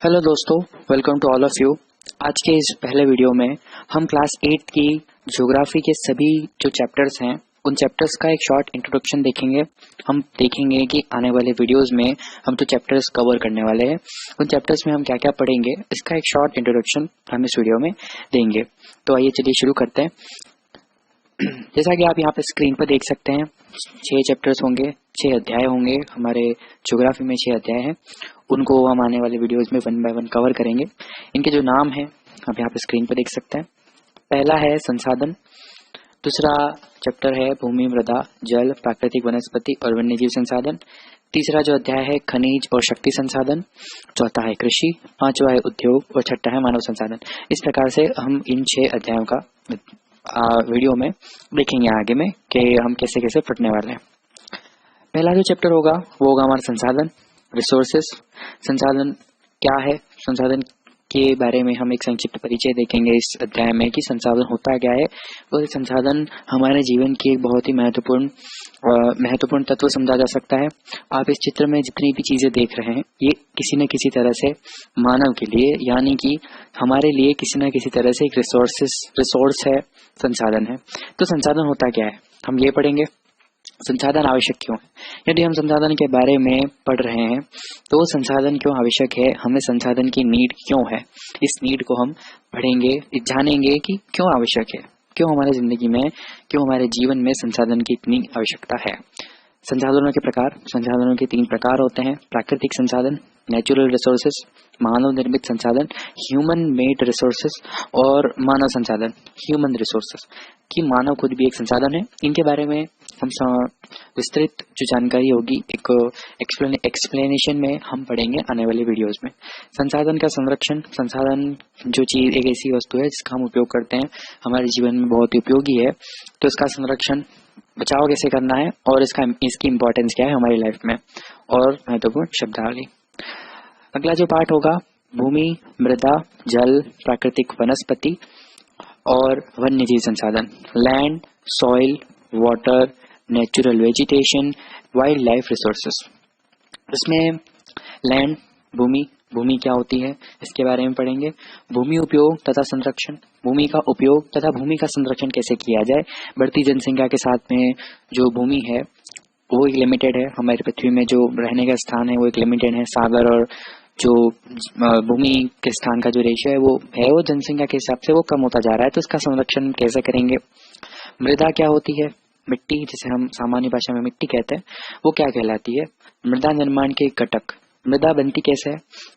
Hello दोस्तों, welcome to all of you. आज के इस पहले वीडियो में हम क्लास 8 की ज्योग्राफी के सभी जो चैप्टर्स हैं उन चैप्टर्स का एक शॉर्ट इंट्रोडक्शन देखेंगे। हम देखेंगे कि आने वाले वीडियोस में हम जो चैप्टर्स कवर करने वाले हैं उन चैप्टर्स में हम क्या क्या पढ़ेंगे, इसका एक शॉर्ट इंट्रोडक्शन हम इस वीडियो में देंगे। तो आइए चलिए शुरू करते हैं। जैसा कि आप यहाँ पे स्क्रीन पर देख सकते हैं, 6 चैप्टर्स होंगे, 6 अध्याय होंगे। हमारे ज्योग्राफी में 6 अध्याय हैं, उनको हम आने वाले वीडियोस में 1 बाय 1 कवर करेंगे। इनके जो नाम हैं आप यहाँ पे स्क्रीन पर देख सकते हैं। पहला है संसाधन, दूसरा चैप्टर है भूमि, मृदा, जल, प्राकृतिक वनस्पति और वन्यजीव संसाधन। तीसरा जो अध्याय है खनिज और शक्ति संसाधन। चौथा है कृषि, पांचवा है उद्योग और छठा है मानव संसाधन। इस प्रकार से हम इन 6 अध्यायों का वीडियो में देखेंगे आगे में कि हम कैसे कैसे पढ़ने वाले हैं। पहला जो चैप्टर होगा वो होगा हमारा संसाधन, रिसोर्सेस। संसाधन क्या है, संसाधन के बारे में हम एक संक्षिप्त परिचय देखेंगे इस अध्याय में कि संसाधन होता क्या है। और संसाधन हमारे जीवन की एक बहुत ही महत्वपूर्ण तत्व समझा जा सकता है। आप इस चित्र में जितनी भी चीजें देख रहे हैं ये किसी न किसी तरह से मानव के लिए, यानी कि हमारे लिए किसी न किसी तरह से एक रिसोर्स है, संसाधन है। तो संसाधन होता क्या है हम ये पढ़ेंगे। संसाधन आवश्यक क्यों है, यदि हम संसाधन के बारे में पढ़ रहे हैं तो संसाधन क्यों आवश्यक है, हमें संसाधन की नीड क्यों है, इस नीड को हम पढ़ेंगे, जानेंगे कि क्यों आवश्यक है, क्यों हमारे जिंदगी में, क्यों हमारे जीवन में संसाधन की इतनी आवश्यकता है। संसाधनों के प्रकार, संसाधनों के 3 प्रकार होते हैं। प्राकृतिक संसाधन, नेचुरल रिसोर्सेस, मानव निर्मित संसाधन, ह्यूमन मेड रिसोर्सेस, और मानव संसाधन, ह्यूमन रिसोर्सेस कि मानव खुद भी एक संसाधन है। इनके बारे में हम विस्तृत जो जानकारी होगी एक एक्सप्लेनेशन में हम पढ़ेंगे आने वाले वीडियोस में। संसाधन का संरक्षण, संसाधन जो चीज एक ऐसी वस्तु है जिसका हम उपयोग करते हैं, हमारे जीवन में बहुत ही उपयोगी है, तो इसका संरक्षण बचाव कैसे करना है और इसकी इम्पोर्टेंस क्या है हमारी लाइफ में, और महत्वपूर्ण शब्दावली। अगला जो पार्ट होगा भूमि, मृदा, जल, प्राकृतिक वनस्पति और वन्यजीव संसाधन, land, soil, water, natural vegetation, wild life resources. इसमें लैंड, भूमि क्या होती है इसके बारे में पढ़ेंगे। भूमि उपयोग तथा संरक्षण, भूमि का उपयोग तथा भूमि का संरक्षण कैसे किया जाए। बढ़ती जनसंख्या के साथ में जो भूमि है वो एक लिमिटेड है, हमारी पृथ्वी में जो रहने का स्थान है वो एक लिमिटेड है। सागर और जो भूमि के स्थान का जो रेशियो है वो जनसंख्या के हिसाब से वो कम होता जा रहा है, तो इसका संरक्षण कैसे करेंगे। मृदा क्या होती है, मिट्टी, जिसे हम सामान्य भाषा में मिट्टी कहते हैं, वो क्या कहलाती है। मृदा निर्माण के घटक, मृदा बनती कैसे है,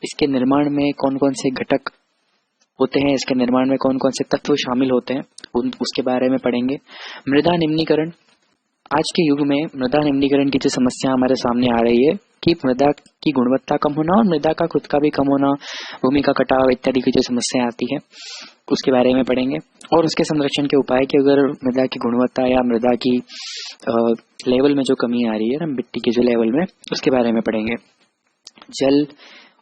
इसके निर्माण में कौन कौन से घटक होते हैं, इसके निर्माण में कौन कौन से तत्व शामिल होते हैं, उसके बारे में पढ़ेंगे। मृदा निम्नीकरण, आज के युग में मृदा निम्नीकरण की जो समस्या हमारे सामने आ रही है कि मृदा की गुणवत्ता कम होना और मृदा का खुद का भी कम होना, भूमि का कटाव इत्यादि की जो समस्या आती है उसके बारे में पढ़ेंगे। और उसके संरक्षण के उपाय कि अगर मृदा की गुणवत्ता या मृदा की लेवल में जो कमी आ रही है ना, मिट्टी के जो लेवल में, उसके बारे में पढ़ेंगे। जल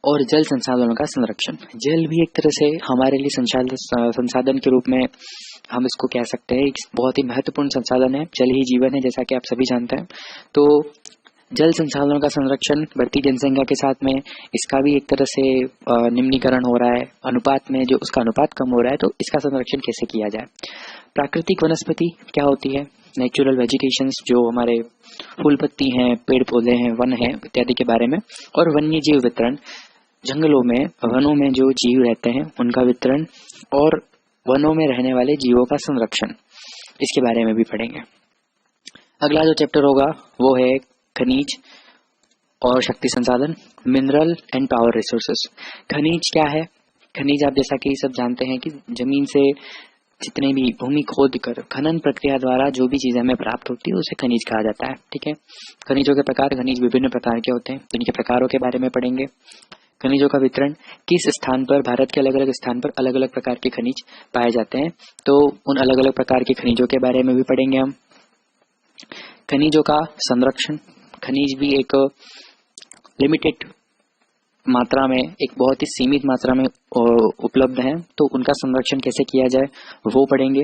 और जल संसाधनों का संरक्षण, जल भी एक तरह से हमारे लिए संसाधन के रूप में हम इसको कह सकते हैं, बहुत ही महत्वपूर्ण संसाधन है। जल ही जीवन है, जैसा कि आप सभी जानते हैं। तो जल संसाधनों का संरक्षण बढ़ती जनसंख्या के साथ में इसका भी एक तरह से निम्नीकरण हो रहा है, अनुपात में जो उसका अनुपात कम हो रहा है, तो इसका संरक्षण कैसे किया जाए। प्राकृतिक वनस्पति क्या होती है, नेचुरल वेजिटेशंस, जो हमारे फूल पत्ती हैं, पेड़ पौधे हैं, वन है इत्यादि के बारे में। और वन्य जीव वितरण, जंगलों में, वनों में जो जीव रहते हैं उनका वितरण और वनों में रहने वाले जीवों का संरक्षण, इसके बारे में भी पढ़ेंगे। अगला जो चैप्टर होगा वो है खनिज और शक्ति संसाधन, मिनरल एंड पावर रिसोर्सेस। खनिज क्या है, खनिज आप जैसा कि सब जानते हैं कि जमीन से जितने भी भूमि खोद कर खनन प्रक्रिया द्वारा जो भी चीजें हमें प्राप्त होती है उसे खनिज कहा जाता है। ठीक है, खनिजों के प्रकार, खनिज विभिन्न प्रकार के होते हैं, इनके प्रकारों के बारे में पढ़ेंगे। खनिजों का वितरण, किस स्थान पर, भारत के अलग अलग स्थान पर अलग अलग प्रकार के खनिज पाए जाते हैं, तो उन अलग अलग प्रकार के खनिजों के बारे में भी पढ़ेंगे हम। खनिजों का संरक्षण, खनिज भी एक लिमिटेड मात्रा में, एक बहुत ही सीमित मात्रा में उपलब्ध हैं, तो उनका संरक्षण कैसे किया जाए वो पढ़ेंगे।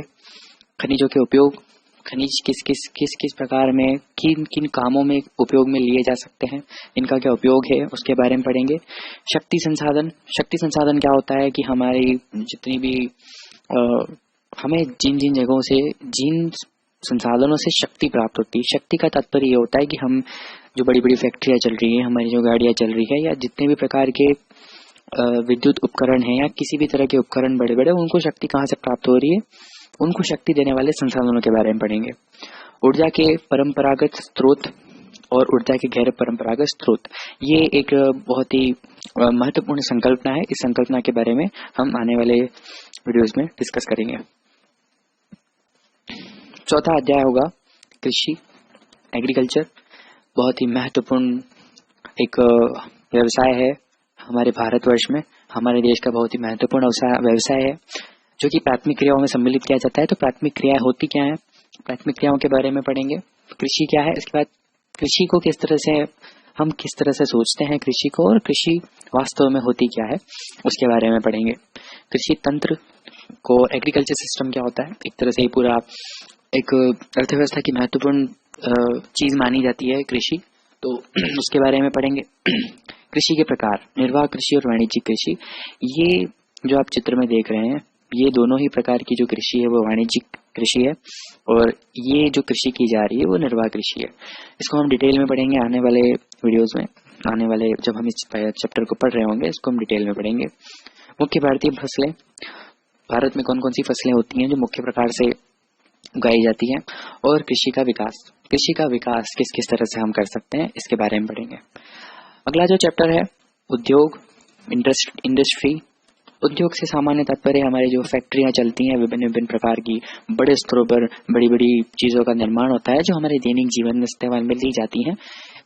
खनिजों के उपयोग, खनिज किस किस किस किस प्रकार में किन किन कामों में उपयोग में लिए जा सकते हैं, इनका क्या उपयोग है, उसके बारे में पढ़ेंगे। शक्ति संसाधन क्या होता है कि हमारी जितनी भी हमें जिन जिन जगहों से जिन संसाधनों से शक्ति प्राप्त होती है। शक्ति का तात्पर्य ये होता है कि हम जो बड़ी बड़ी फैक्ट्रियां चल रही हैं, हमारी जो गाड़ियां चल रही है, या जितने भी प्रकार के विद्युत उपकरण हैं या किसी भी तरह के उपकरण बड़े बड़े, उनको शक्ति कहाँ से प्राप्त हो रही है, उनको शक्ति देने वाले संसाधनों के बारे में पढ़ेंगे। ऊर्जा के परंपरागत स्रोत और ऊर्जा के गैर परंपरागत स्रोत, ये एक बहुत ही महत्वपूर्ण संकल्पना है। इस संकल्पना के बारे में हम आने वाले वीडियोस में डिस्कस करेंगे। चौथा अध्याय होगा कृषि, एग्रीकल्चर। बहुत ही महत्वपूर्ण एक व्यवसाय है हमारे भारतवर्ष में, हमारे देश का बहुत ही महत्वपूर्ण व्यवसाय है जो कि प्राथमिक क्रियाओं में सम्मिलित किया जाता है। तो प्राथमिक क्रियाएं होती क्या है, प्राथमिक क्रियाओं के बारे में पढ़ेंगे। कृषि क्या है, इसके बाद कृषि को किस तरह से हम किस तरह से सोचते हैं कृषि को, और कृषि वास्तव में होती क्या है, उसके बारे में पढ़ेंगे। कृषि तंत्र को, एग्रीकल्चर सिस्टम क्या होता है, एक तरह से ही पूरा एक अर्थव्यवस्था की महत्वपूर्ण चीज मानी जाती है कृषि, तो उसके बारे में पढ़ेंगे। कृषि के प्रकार, निर्वाह कृषि और वाणिज्यिक कृषि, ये जो आप चित्र में देख रहे हैं, ये दोनों ही प्रकार की जो कृषि है वो वाणिज्यिक कृषि है, और ये जो कृषि की जा रही है वो निर्वाह कृषि है। इसको हम डिटेल में पढ़ेंगे आने वाले वीडियोस में, आने वाले जब हम इस चैप्टर को पढ़ रहे होंगे इसको हम डिटेल में पढ़ेंगे। मुख्य भारतीय फसलें, भारत में कौन कौन सी फसलें होती हैं जो मुख्य प्रकार से उगाई जाती हैं, और कृषि का विकास, कृषि का विकास किस किस तरह से हम कर सकते हैं, इसके बारे में पढ़ेंगे। अगला जो चैप्टर है उद्योग, इंडस्ट्री। उद्योग से सामान्य तात्पर्य हमारे जो फैक्ट्रियां चलती हैं, विभिन्न विभिन्न प्रकार की बड़े स्तरों पर बड़ी बड़ी चीजों का निर्माण होता है जो हमारे दैनिक जीवन में इस्तेमाल में ली जाती हैं,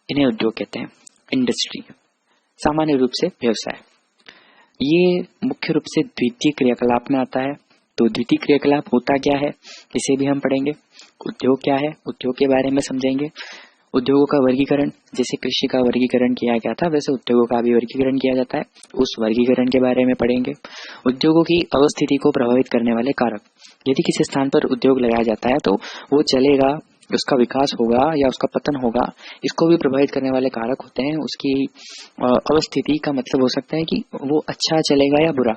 इन्हें उद्योग कहते हैं। इंडस्ट्री सामान्य रूप से व्यवसाय, ये मुख्य रूप से द्वितीय क्रियाकलाप में आता है। तो द्वितीय क्रियाकलाप होता क्या है, इसे भी हम पढ़ेंगे। उद्योग क्या है, उद्योग के बारे में समझेंगे। उद्योगों का वर्गीकरण, जैसे कृषि का वर्गीकरण किया गया था वैसे उद्योगों का भी वर्गीकरण किया जाता है, उस वर्गीकरण के बारे में पढ़ेंगे। उद्योगों की अवस्थिति को प्रभावित करने वाले कारक, यदि किसी स्थान पर उद्योग लगाया जाता है तो वो चलेगा, उसका विकास होगा या उसका पतन होगा, इसको भी प्रभावित करने वाले कारक होते हैं। उसकी अवस्थिति का मतलब हो सकता है कि वो अच्छा चलेगा या बुरा,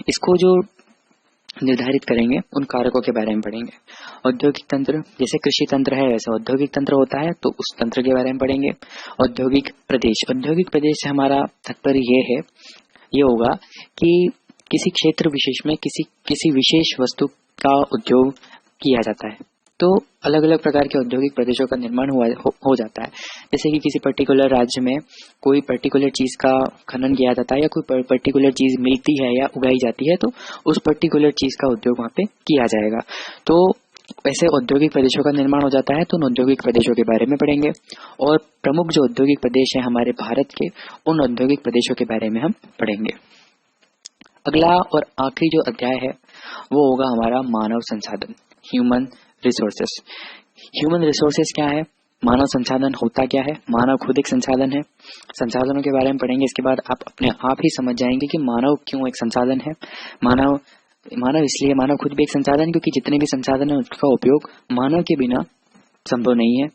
इसको जो निर्धारित करेंगे उन कारकों के बारे में पढ़ेंगे। औद्योगिक तंत्र, जैसे कृषि तंत्र है वैसे औद्योगिक तंत्र होता है, तो उस तंत्र के बारे में पढ़ेंगे। औद्योगिक प्रदेश, औद्योगिक प्रदेश से हमारा तात्पर्य ये होगा कि किसी क्षेत्र विशेष में किसी विशेष वस्तु का उद्योग किया जाता है, तो अलग अलग प्रकार के औद्योगिक प्रदेशों का निर्माण हो जाता है। जैसे कि किसी पर्टिकुलर राज्य में कोई पर्टिकुलर चीज का खनन किया जाता है या कोई पर्टिकुलर चीज मिलती है या उगाई जाती है, तो उस पर्टिकुलर चीज का उद्योग वहां पे किया जाएगा। तो ऐसे औद्योगिक प्रदेशों का निर्माण हो जाता है, तो उन औद्योगिक प्रदेशों के बारे में पढ़ेंगे। और प्रमुख जो औद्योगिक प्रदेश है हमारे भारत के, उन औद्योगिक प्रदेशों के बारे में हम पढ़ेंगे। अगला और आखिरी जो अध्याय है वो होगा हमारा मानव संसाधन, ह्यूमन रिसोर्सेस। ह्यूमन रिसोर्सेस क्या है, मानव संसाधन होता क्या है, मानव खुद एक संसाधन है, संसाधनों के बारे में पढ़ेंगे। इसके बाद आप अपने आप ही समझ जाएंगे कि मानव क्यों एक संसाधन है। मानव इसलिए, मानव खुद भी एक संसाधन क्योंकि जितने भी संसाधन है उसका उपयोग मानव के बिना संभव नहीं है,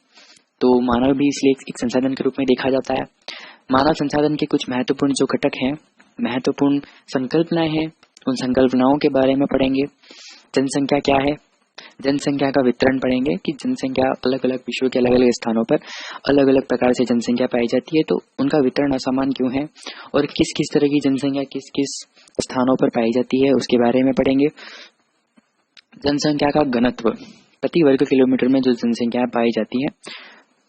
तो मानव भी इसलिए एक संसाधन के रूप में देखा जाता है। मानव संसाधन के कुछ महत्वपूर्ण जो घटक हैं, महत्वपूर्ण संकल्पनाएं हैं, उन संकल्पनाओं के बारे में पढ़ेंगे। जनसंख्या क्या है, जनसंख्या का वितरण पढ़ेंगे कि जनसंख्या अलग अलग विश्व के अलग अलग स्थानों पर अलग अलग प्रकार से जनसंख्या पाई जाती है, तो उनका वितरण असमान क्यों है और किस किस तरह की जनसंख्या किस किस स्थानों पर पाई जाती है, उसके बारे में पढ़ेंगे। जनसंख्या का घनत्व, प्रति वर्ग किलोमीटर में जो जनसंख्या पाई जाती है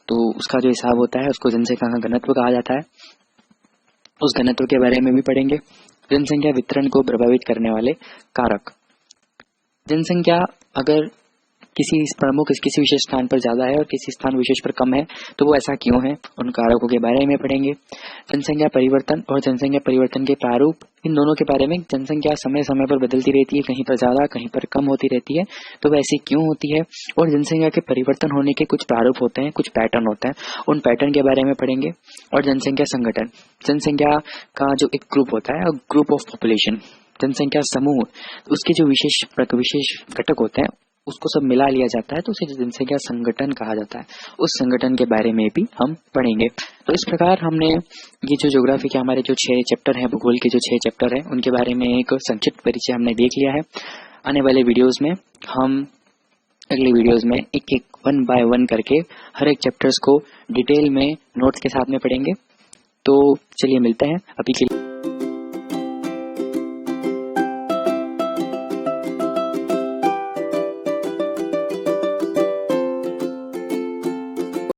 तो उसका जो हिसाब होता है उसको जनसंख्या का घनत्व कहा जाता है, उस घनत्व के बारे में भी पढ़ेंगे। जनसंख्या वितरण को प्रभावित करने वाले कारक, जनसंख्या अगर किसी विशेष स्थान पर ज्यादा है और किसी स्थान विशेष पर कम है तो वो ऐसा क्यों है, उन कारकों के बारे में पढ़ेंगे। जनसंख्या परिवर्तन और जनसंख्या परिवर्तन के प्रारूप, इन दोनों के बारे में, जनसंख्या समय समय पर बदलती रहती है, कहीं पर ज्यादा कहीं पर कम होती रहती है, तो वैसी क्यों होती है, और जनसंख्या के परिवर्तन होने के कुछ प्रारूप होते हैं, कुछ पैटर्न होते हैं, उन पैटर्न के बारे में पढ़ेंगे। और जनसंख्या संगठन, जनसंख्या का जो एक ग्रुप होता है, ग्रुप ऑफ पॉपुलेशन, जनसंख्या समूह, उसके जो विशेष घटक होते हैं उसको सब मिला लिया जाता है तो उसे जनसंख्या संगठन कहा जाता है। उस संगठन के बारे में भी हम पढ़ेंगे। तो इस प्रकार हमने ये जो ज्योग्राफी के हमारे जो 6 चैप्टर हैं, भूगोल के जो 6 चैप्टर हैं, उनके बारे में एक संक्षिप्त परिचय हमने देख लिया है। आने वाले वीडियोस में हम अगले वीडियोस में एक एक 1 बाय 1 करके हर एक चैप्टर्स को डिटेल में नोट्स के साथ में पढ़ेंगे। तो चलिए मिलते हैं अभी के लिए।